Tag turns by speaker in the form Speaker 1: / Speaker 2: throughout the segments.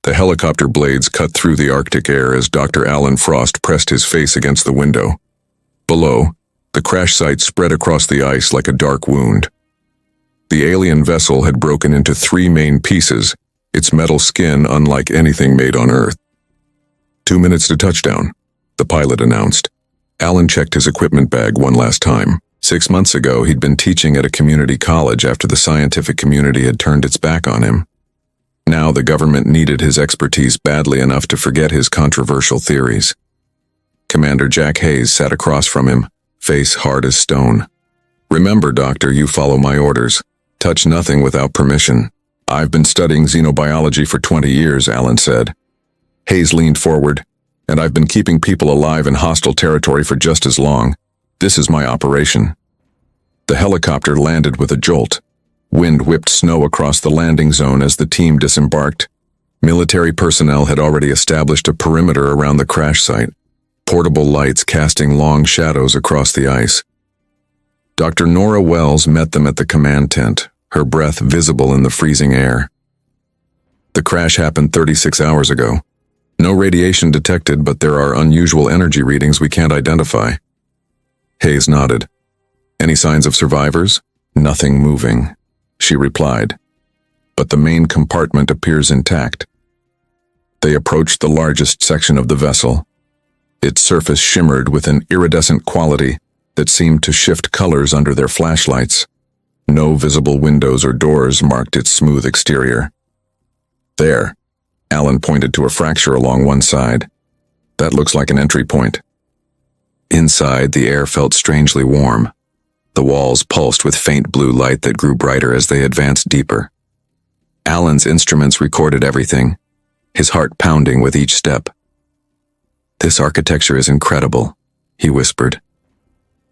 Speaker 1: The helicopter blades cut through the Arctic air as Dr. Alan Frost pressed his face against the window. Below, the crash site spread across the ice like a dark wound. The alien vessel had broken into 3 main pieces, its metal skin unlike anything made on Earth. 2 minutes to touchdown, the pilot announced. Alan checked his equipment bag one last time. 6 months ago, he'd been teaching at a community college after the scientific community had turned its back on him. Now the government needed his expertise badly enough to forget his controversial theories. Commander Jack Hayes sat across from him, face hard as stone. "Remember, Doctor, you follow my orders. Touch nothing without permission." "I've been studying xenobiology for 20 years, Alan said. Hayes leaned forward. "And I've been keeping people alive in hostile territory for just as long. This is my operation." The helicopter landed with a jolt. Wind whipped snow across the landing zone as the team disembarked. Military personnel had already established a perimeter around the crash site, portable lights casting long shadows across the ice. Dr. Nora Wells met them at the command tent, her breath visible in the freezing air. "The crash happened 36 hours ago. No radiation detected, but there are unusual energy readings we can't identify." Hayes nodded. "Any signs of survivors?" "Nothing moving," she replied. "But the main compartment appears intact." They approached the largest section of the vessel. Its surface shimmered with an iridescent quality that seemed to shift colors under their flashlights. No visible windows or doors marked its smooth exterior. "There," Alan pointed to a fracture along one side. "That looks like an entry point." Inside, the air felt strangely warm. The walls pulsed with faint blue light that grew brighter as they advanced deeper. Alan's instruments recorded everything, his heart pounding with each step. "This architecture is incredible," he whispered.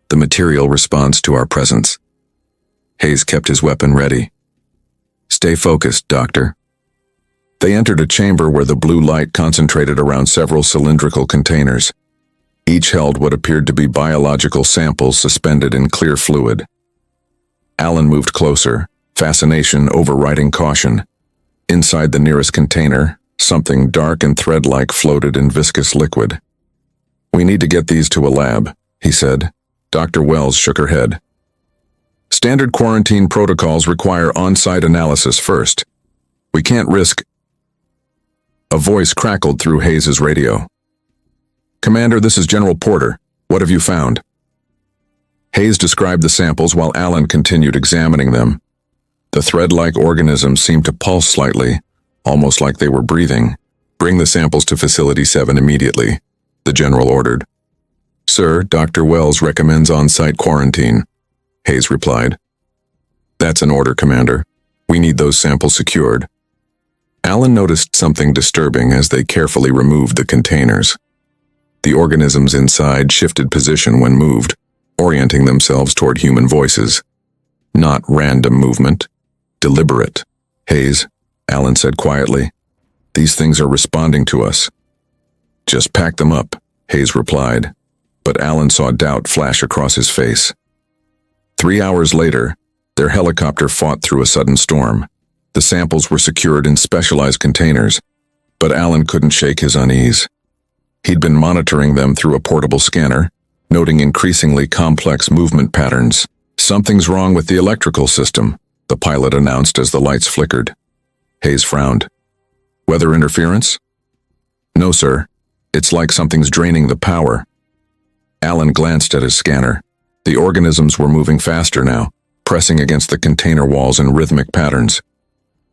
Speaker 1: "The material responds to our presence." Hayes kept his weapon ready. "Stay focused, Doctor." They entered a chamber where the blue light concentrated around several cylindrical containers. Each held what appeared to be biological samples suspended in clear fluid. Alan moved closer, fascination overriding caution. Inside the nearest container, something dark and thread-like floated in viscous liquid. "We need to get these to a lab," he said. Dr. Wells shook her head. "Standard quarantine protocols require on-site analysis first. We can't risk—" A voice crackled through Hayes' radio. "Commander, this is General Porter. What have you found?" Hayes described the samples while Alan continued examining them. The thread-like organisms seemed to pulse slightly, almost like they were breathing. "Bring the samples to Facility 7 immediately," the general ordered. "Sir, Dr. Wells recommends on-site quarantine," Hayes replied. "That's an order, Commander. We need those samples secured." Alan noticed something disturbing as they carefully removed the containers. The organisms inside shifted position when moved, orienting themselves toward human voices. Not random movement, deliberate. "Hayes," Alan said quietly, "these things are responding to us." "Just pack them up," Hayes replied, but Alan saw doubt flash across his face. 3 hours later, their helicopter fought through a sudden storm. The samples were secured in specialized containers, but Alan couldn't shake his unease. He'd been monitoring them through a portable scanner, noting increasingly complex movement patterns. "Something's wrong with the electrical system," the pilot announced as the lights flickered. Hayes frowned. "Weather interference?" "No, sir. It's like something's draining the power." Alan glanced at his scanner. The organisms were moving faster now, pressing against the container walls in rhythmic patterns.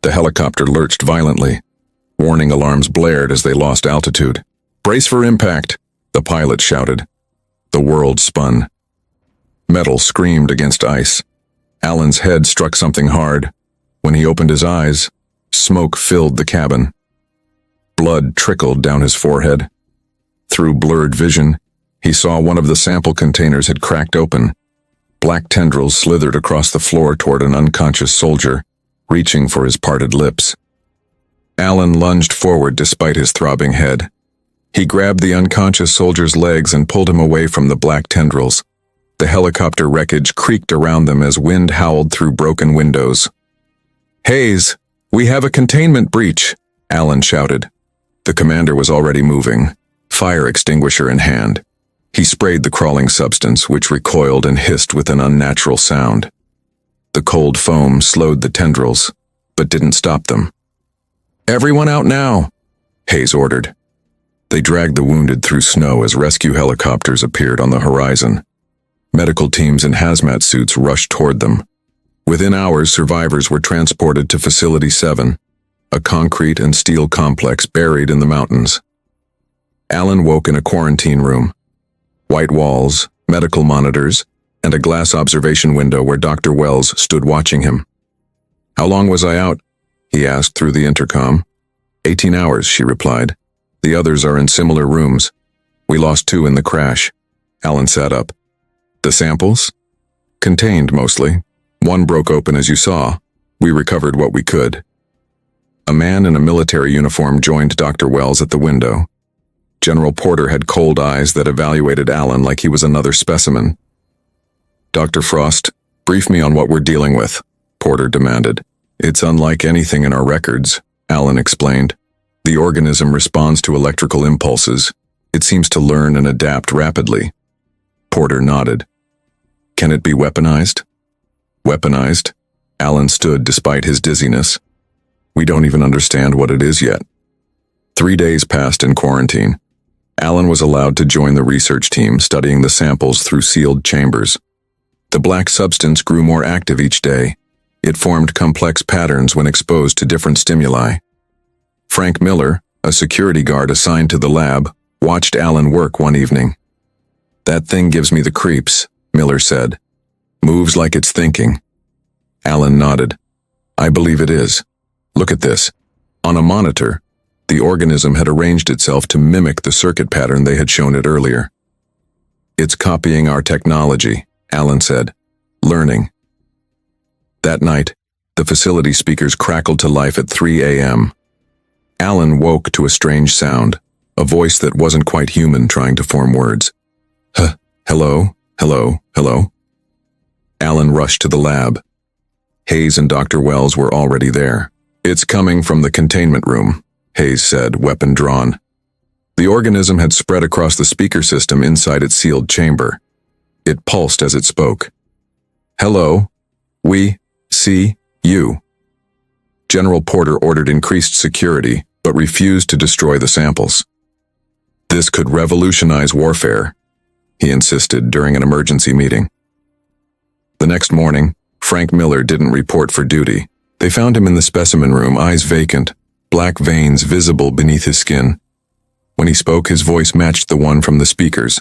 Speaker 1: The helicopter lurched violently. Warning alarms blared as they lost altitude. "Brace for impact," the pilot shouted. The world spun. Metal screamed against ice. Alan's head struck something hard. When he opened his eyes, smoke filled the cabin. Blood trickled down his forehead. Through blurred vision, he saw one of the sample containers had cracked open. Black tendrils slithered across the floor toward an unconscious soldier, reaching for his parted lips. Alan lunged forward despite his throbbing head. He grabbed the unconscious soldier's legs and pulled him away from the black tendrils. The helicopter wreckage creaked around them as wind howled through broken windows. "Hayes, we have a containment breach," Alan shouted. The commander was already moving, fire extinguisher in hand. He sprayed the crawling substance, which recoiled and hissed with an unnatural sound. The cold foam slowed the tendrils, but didn't stop them. "Everyone out now," Hayes ordered. They dragged the wounded through snow as rescue helicopters appeared on the horizon. Medical teams in hazmat suits rushed toward them. Within hours, survivors were transported to Facility 7, a concrete and steel complex buried in the mountains. Alan woke in a quarantine room. White walls, medical monitors, and a glass observation window where Dr. Wells stood watching him. "How long was I out?" he asked through the intercom. 18 hours, she replied. "The others are in similar rooms. We lost 2 in the crash." Alan sat up. "The samples?" "Contained, mostly. 1 broke open as you saw. We recovered what we could." A man in a military uniform joined Dr. Wells at the window. General Porter had cold eyes that evaluated Alan like he was another specimen. "Dr. Frost, brief me on what we're dealing with," Porter demanded. "It's unlike anything in our records," Alan explained. "The organism responds to electrical impulses. It seems to learn and adapt rapidly." Porter nodded. "Can it be weaponized?" "Weaponized?" Alan stood despite his dizziness. "We don't even understand what it is yet." 3 days passed in quarantine. Alan was allowed to join the research team studying the samples through sealed chambers. The black substance grew more active each day. It formed complex patterns when exposed to different stimuli. Frank Miller, a security guard assigned to the lab, watched Alan work one evening. "That thing gives me the creeps," Miller said. "Moves like it's thinking." Alan nodded. "I believe it is. Look at this." On a monitor, the organism had arranged itself to mimic the circuit pattern they had shown it earlier. "It's copying our technology," Alan said. "Learning." That night, the facility speakers crackled to life at 3 a.m. Alan woke to a strange sound, a voice that wasn't quite human trying to form words. Hello, hello, hello." Alan rushed to the lab. Hayes and Dr. Wells were already there. "It's coming from the containment room," Hayes said, weapon drawn. The organism had spread across the speaker system inside its sealed chamber. It pulsed as it spoke. "Hello, we see you." General Porter ordered increased security, but refused to destroy the samples. "This could revolutionize warfare," he insisted during an emergency meeting. The next morning, Frank Miller didn't report for duty. They found him in the specimen room, eyes vacant, black veins visible beneath his skin. When he spoke, his voice matched the one from the speakers.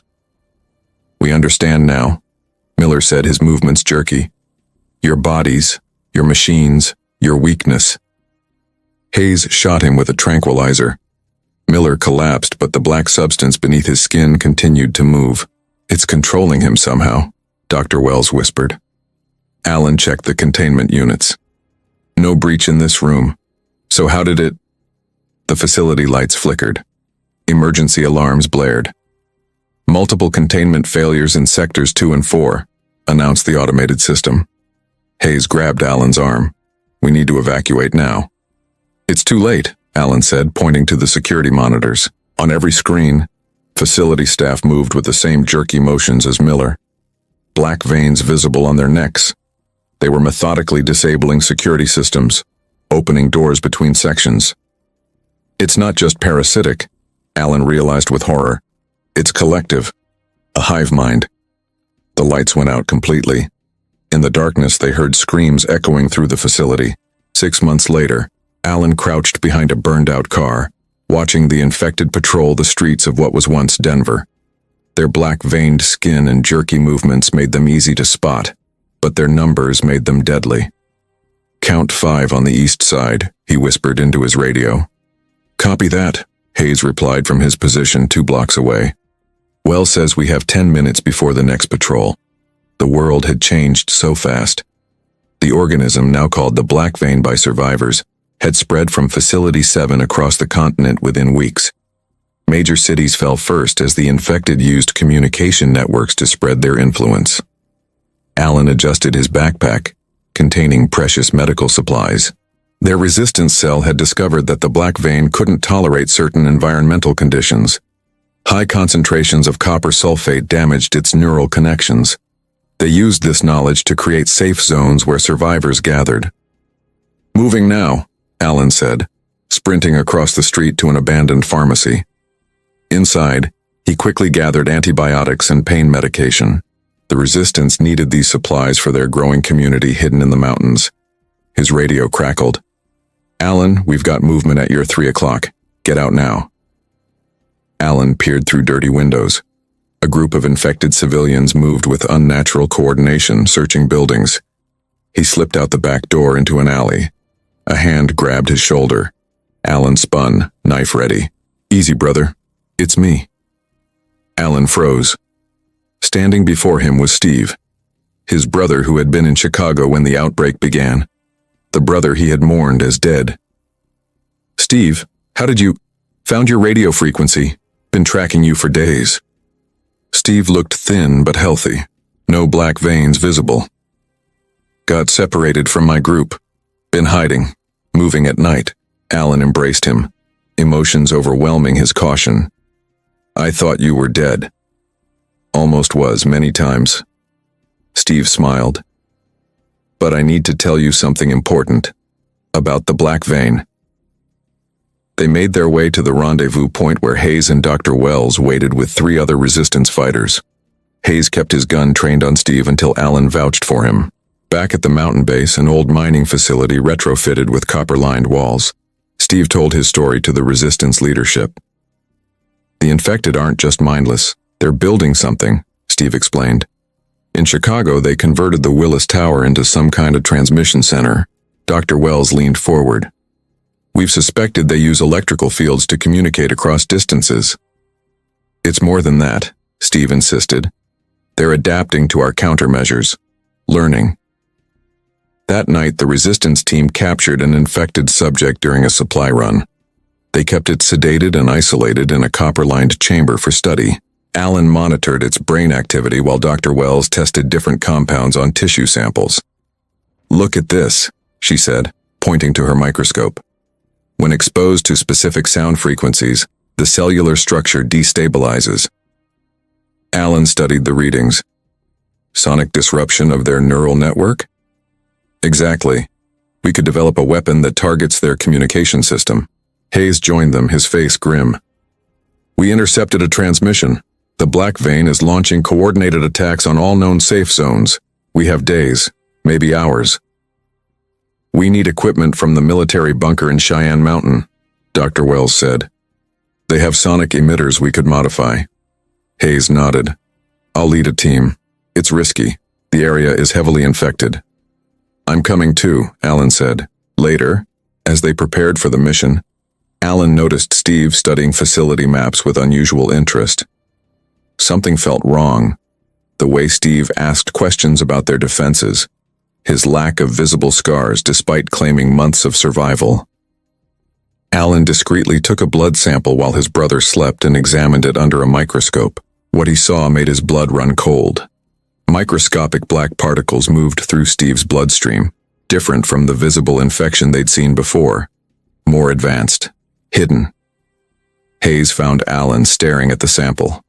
Speaker 1: "We understand now," Miller said, his movements jerky. "Your bodies, your machines, your weakness." Hayes shot him with a tranquilizer. Miller collapsed, but the black substance beneath his skin continued to move. "It's controlling him somehow," Dr. Wells whispered. Alan checked the containment units. "No breach in this room. So how did it—" The facility lights flickered. Emergency alarms blared. "Multiple containment failures in sectors 2 and 4, announced the automated system. Hayes grabbed Alan's arm. "We need to evacuate now." "It's too late," Alan said, pointing to the security monitors. On every screen, facility staff moved with the same jerky motions as Miller. Black veins visible on their necks. They were methodically disabling security systems, opening doors between sections. "It's not just parasitic," Alan realized with horror. "It's collective. A hive mind." The lights went out completely. In the darkness, they heard screams echoing through the facility. 6 months later, Alan crouched behind a burned-out car, watching the infected patrol the streets of what was once Denver. Their black-veined skin and jerky movements made them easy to spot, but their numbers made them deadly. "Count 5 on the east side," he whispered into his radio. "Copy that," Hayes replied from his position 2 blocks away. "Wells says we have 10 minutes before the next patrol." The world had changed so fast. The organism, now called the Black Vein by survivors, had spread from Facility 7 across the continent within weeks. Major cities fell first as the infected used communication networks to spread their influence. Alan adjusted his backpack, containing precious medical supplies. Their resistance cell had discovered that the black vein couldn't tolerate certain environmental conditions. High concentrations of copper sulfate damaged its neural connections. They used this knowledge to create safe zones where survivors gathered. "Moving now," Alan said, sprinting across the street to an abandoned pharmacy. Inside, he quickly gathered antibiotics and pain medication. The resistance needed these supplies for their growing community hidden in the mountains. His radio crackled. "Alan, we've got movement at your 3 o'clock. Get out now." Alan peered through dirty windows. A group of infected civilians moved with unnatural coordination, searching buildings. He slipped out the back door into an alley. A hand grabbed his shoulder. Alan spun, knife ready. "Easy, brother. It's me." Alan froze. Standing before him was Steve, his brother who had been in Chicago when the outbreak began, the brother he had mourned as dead. "Steve, how did you... Found your radio frequency. Been tracking you for days." Steve looked thin but healthy. No black veins visible. "Got separated from my group. Been hiding. Moving at night." Alan embraced him, emotions overwhelming his caution. "I thought you were dead." "Almost was many times." Steve smiled. "But I need to tell you something important. About the black vein." They made their way to the rendezvous point where Hayes and Dr. Wells waited with 3 other resistance fighters. Hayes kept his gun trained on Steve until Alan vouched for him. Back at the mountain base, an old mining facility retrofitted with copper-lined walls, Steve told his story to the resistance leadership. "The infected aren't just mindless. They're building something," Steve explained. "In Chicago, they converted the Willis Tower into some kind of transmission center." Dr. Wells leaned forward. "We've suspected they use electrical fields to communicate across distances." "It's more than that," Steve insisted. "They're adapting to our countermeasures. Learning." That night, the resistance team captured an infected subject during a supply run. They kept it sedated and isolated in a copper-lined chamber for study. Alan monitored its brain activity while Dr. Wells tested different compounds on tissue samples. "Look at this," she said, pointing to her microscope. "When exposed to specific sound frequencies, the cellular structure destabilizes." Alan studied the readings. "Sonic disruption of their neural network?" "Exactly. We could develop a weapon that targets their communication system." Hayes joined them, his face grim. "We intercepted a transmission. The black vein is launching coordinated attacks on all known safe zones. We have days, maybe hours." "We need equipment from the military bunker in Cheyenne Mountain," Dr. Wells said. "They have sonic emitters we could modify." Hayes nodded. "I'll lead a team. It's risky. The area is heavily infected." "I'm coming too," Alan said. Later, as they prepared for the mission, Alan noticed Steve studying facility maps with unusual interest. Something felt wrong. The way Steve asked questions about their defenses, his lack of visible scars despite claiming months of survival. Alan discreetly took a blood sample while his brother slept and examined it under a microscope. What he saw made his blood run cold. Microscopic black particles moved through Steve's bloodstream, different from the visible infection they'd seen before. More advanced. Hidden. Hayes found Alan staring at the sample.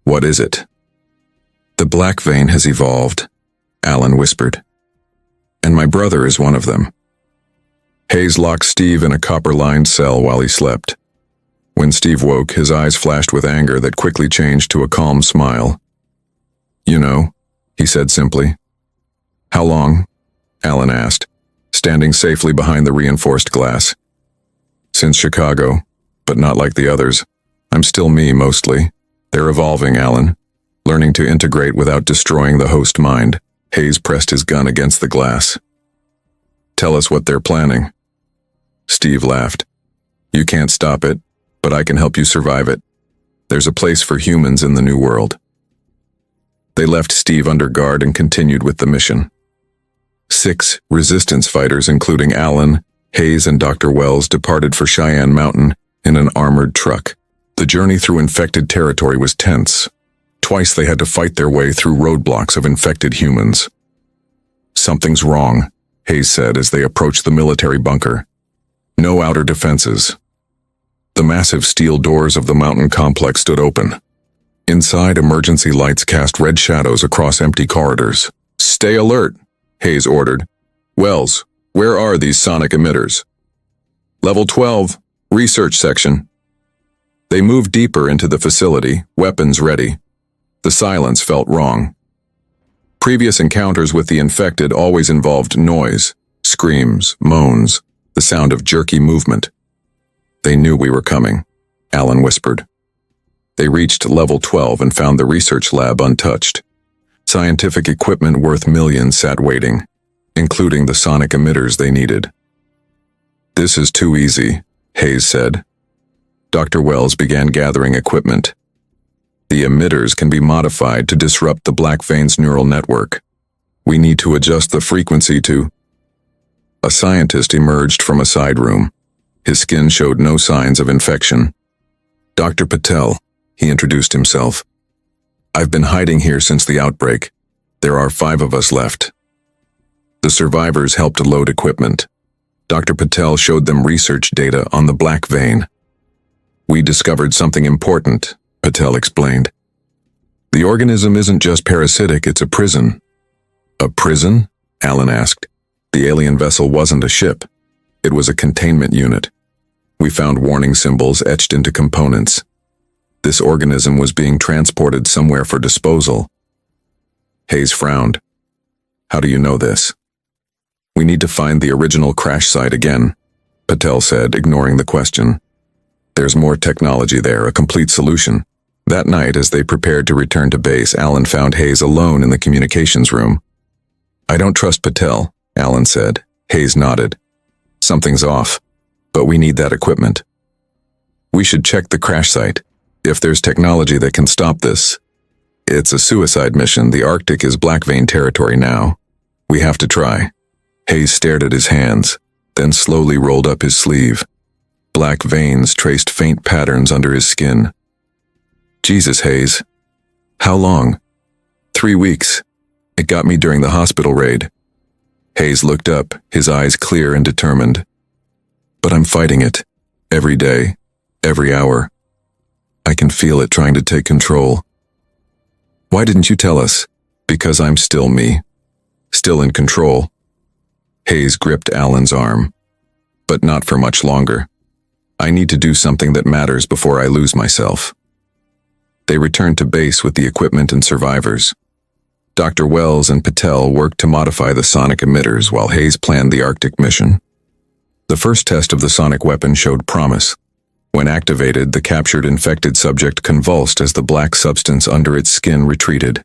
Speaker 1: "What is it?" "The black vein has evolved," Alan whispered. "And my brother is one of them." Hayes locked Steve in a copper-lined cell while he slept. When Steve woke, his eyes flashed with anger that quickly changed to a calm smile. "You know," he said simply. "How long?" Alan asked, standing safely behind the reinforced glass. "Since Chicago, but not like the others. I'm still me, mostly. They're evolving, Alan. Learning to integrate without destroying the host mind." Hayes pressed his gun against the glass. "Tell us what they're planning." Steve laughed. "You can't stop it, but I can help you survive it. There's a place for humans in the new world." They left Steve under guard and continued with the mission. 6 resistance fighters, including Alan, Hayes, and Dr. Wells, departed for Cheyenne Mountain in an armored truck. The journey through infected territory was tense. Twice they had to fight their way through roadblocks of infected humans. "Something's wrong," Hayes said as they approached the military bunker. No outer defenses. The massive steel doors of the mountain complex stood open. Inside, emergency lights cast red shadows across empty corridors. "Stay alert," Hayes ordered. "Wells, where are these sonic emitters?" "Level 12, research section." They moved deeper into the facility, weapons ready. The silence felt wrong. Previous encounters with the infected always involved noise, screams, moans, the sound of jerky movement. "They knew we were coming," Alan whispered. They reached level 12 and found the research lab untouched. Scientific equipment worth millions sat waiting, including the sonic emitters they needed. "This is too easy," Hayes said. Dr. Wells began gathering equipment. "The emitters can be modified to disrupt the black vein's neural network. We need to adjust the frequency to—" A scientist emerged from a side room. His skin showed no signs of infection. "Dr. Patel," he introduced himself. "I've been hiding here since the outbreak. There are 5 of us left." The survivors helped load equipment. Dr. Patel showed them research data on the black vein. "We discovered something important," Patel explained. "The organism isn't just parasitic, it's a prison." "A prison?" Alan asked. The alien vessel wasn't a ship. It was a containment unit. We found warning symbols etched into components. This organism was being transported somewhere for disposal. Hayes frowned. "How do you know this?" "We need to find the original crash site again," Patel said, ignoring the question. "There's more technology there, a complete solution." That night, as they prepared to return to base, Alan found Hayes alone in the communications room. "I don't trust Patel," Alan said. Hayes nodded. "Something's off, but we need that equipment. We should check the crash site. If there's technology that can stop this. It's a suicide mission. The Arctic is black vein territory now. We have to try." Hayes stared at his hands, then slowly rolled up his sleeve. Black veins traced faint patterns under his skin. "Jesus, Hayes. How long?" 3 weeks. It got me during the hospital raid." Hayes looked up, his eyes clear and determined. "But I'm fighting it. Every day. Every hour. I can feel it trying to take control." "Why didn't you tell us?" "Because I'm still me. Still in control." Hayes gripped Alan's arm. "But not for much longer. I need to do something that matters before I lose myself." They returned to base with the equipment and survivors. Dr. Wells and Patel worked to modify the sonic emitters while Hayes planned the Arctic mission. The first test of the sonic weapon showed promise. When activated, the captured infected subject convulsed as the black substance under its skin retreated.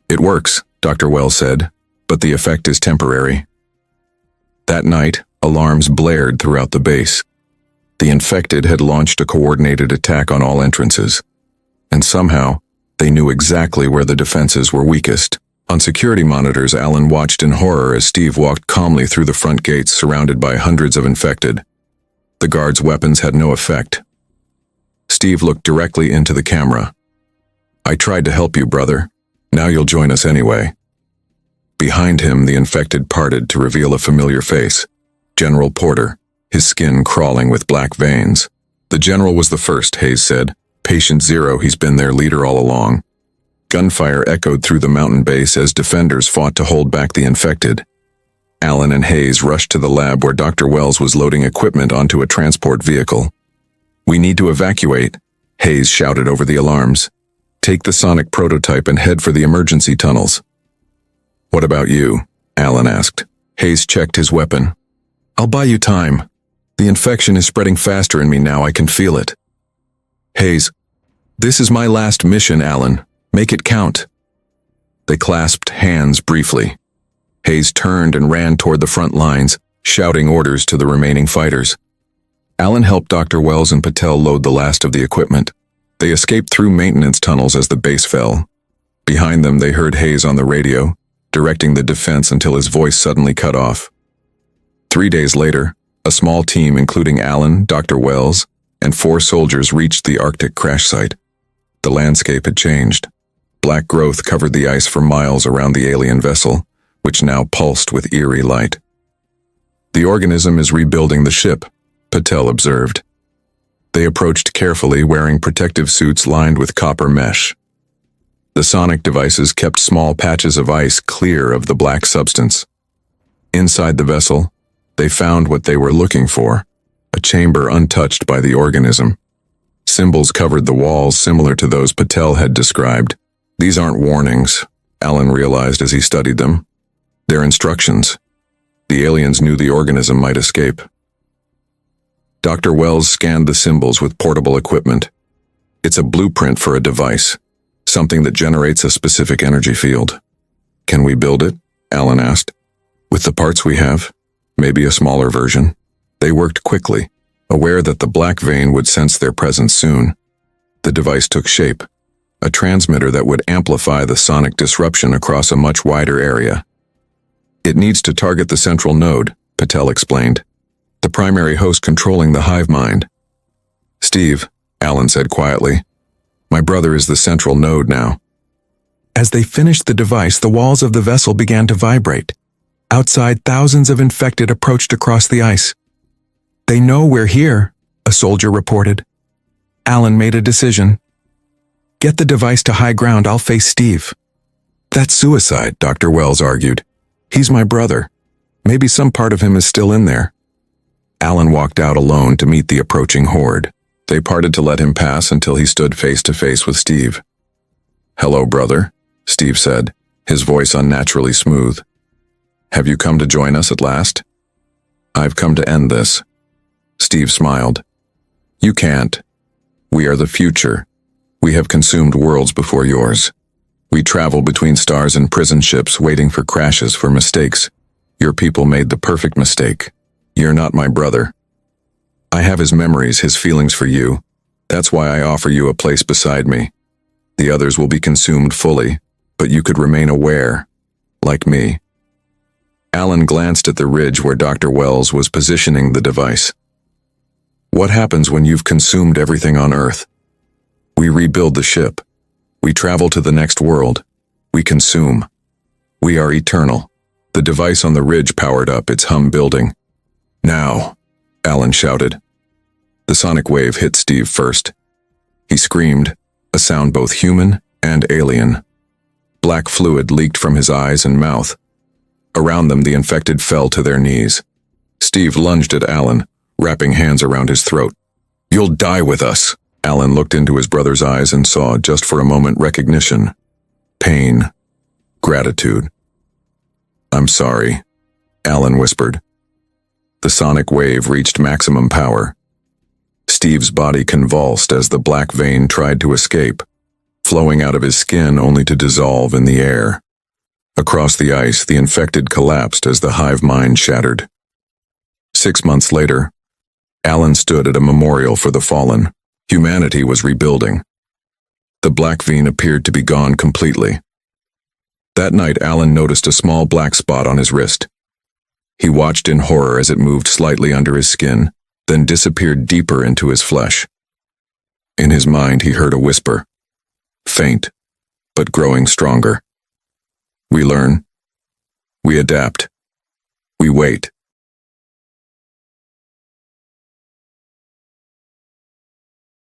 Speaker 1: "It works," Dr. Wells said, "but the effect is temporary." That night, alarms blared throughout the base. The infected had launched a coordinated attack on all entrances. And somehow, they knew exactly where the defenses were weakest. On security monitors, Alan watched in horror as Steve walked calmly through the front gates surrounded by hundreds of infected. The guards' weapons had no effect. Steve looked directly into the camera. "I tried to help you, brother. Now you'll join us anyway." Behind him, the infected parted to reveal a familiar face. General Porter, his skin crawling with black veins. "The general was the first," Hayes said. "Patient Zero, he's been their leader all along." Gunfire echoed through the mountain base as defenders fought to hold back the infected. Alan and Hayes rushed to the lab where Dr. Wells was loading equipment onto a transport vehicle. "We need to evacuate," Hayes shouted over the alarms. "Take the sonic prototype and head for the emergency tunnels." "What about you?" Alan asked. Hayes checked his weapon. "I'll buy you time. The infection is spreading faster in me now, I can feel it." Hayes, "This is my last mission, Alan. Make it count." They clasped hands briefly. Hayes turned and ran toward the front lines, shouting orders to the remaining fighters. Alan helped Dr. Wells and Patel load the last of the equipment. They escaped through maintenance tunnels as the base fell. Behind them, they heard Hayes on the radio, directing the defense until his voice suddenly cut off. 3 days later, a small team including Alan, Dr. Wells, and 4 soldiers reached the Arctic crash site. The landscape had changed. Black growth covered the ice for miles around the alien vessel, which now pulsed with eerie light. "The organism is rebuilding the ship," Patel observed. They approached carefully, wearing protective suits lined with copper mesh. The sonic devices kept small patches of ice clear of the black substance. Inside the vessel, they found what they were looking for, a chamber untouched by the organism. Symbols covered the walls similar to those Patel had described. "These aren't warnings," Alan realized as he studied them. "They're instructions. The aliens knew the organism might escape." Dr. Wells scanned the symbols with portable equipment. "It's a blueprint for a device, something that generates a specific energy field." "Can we build it?" Alan asked. "With the parts we have, maybe a smaller version." They worked quickly, aware that the black vein would sense their presence soon. The device took shape, a transmitter that would amplify the sonic disruption across a much wider area. "It needs to target the central node," Patel explained, "the primary host controlling the hive mind." "Steve," Alan said quietly, "my brother is the central node now." As they finished the device, the walls of the vessel began to vibrate. Outside, thousands of infected approached across the ice. "They know we're here," a soldier reported. Alan made a decision. "Get the device to high ground, I'll face Steve." "That's suicide," Dr. Wells argued. "He's my brother. Maybe some part of him is still in there." Alan walked out alone to meet the approaching horde. They parted to let him pass until he stood face to face with Steve. "Hello, brother," Steve said, his voice unnaturally smooth. "Have you come to join us at last?" "I've come to end this." Steve smiled. "You can't. We are the future. We have consumed worlds before yours. We travel between stars and prison ships, waiting for crashes, for mistakes. Your people made the perfect mistake. You're not my brother. I have his memories, his feelings for you. That's why I offer you a place beside me. The others will be consumed fully, but you could remain aware, like me." Alan glanced at the ridge where Dr. Wells was positioning the device. "What happens when you've consumed everything on Earth?" "We rebuild the ship. We travel to the next world. We consume. We are eternal." The device on the ridge powered up, its hum building. "Now," Alan shouted. The sonic wave hit Steve first. He screamed, a sound both human and alien. Black fluid leaked from his eyes and mouth. Around them, the infected fell to their knees. Steve lunged at Alan, wrapping hands around his throat. "You'll die with us." Alan looked into his brother's eyes and saw, just for a moment, recognition, pain, gratitude. "I'm sorry," Alan whispered. The sonic wave reached maximum power. Steve's body convulsed as the black vein tried to escape, flowing out of his skin only to dissolve in the air. Across the ice, the infected collapsed as the hive mind shattered. 6 months later, Alan stood at a memorial for the fallen. Humanity was rebuilding. The black vein appeared to be gone completely. That night, Alan noticed a small black spot on his wrist. He watched in horror as it moved slightly under his skin, then disappeared deeper into his flesh. In his mind, he heard a whisper, faint, but growing stronger. "We learn. We adapt. We wait."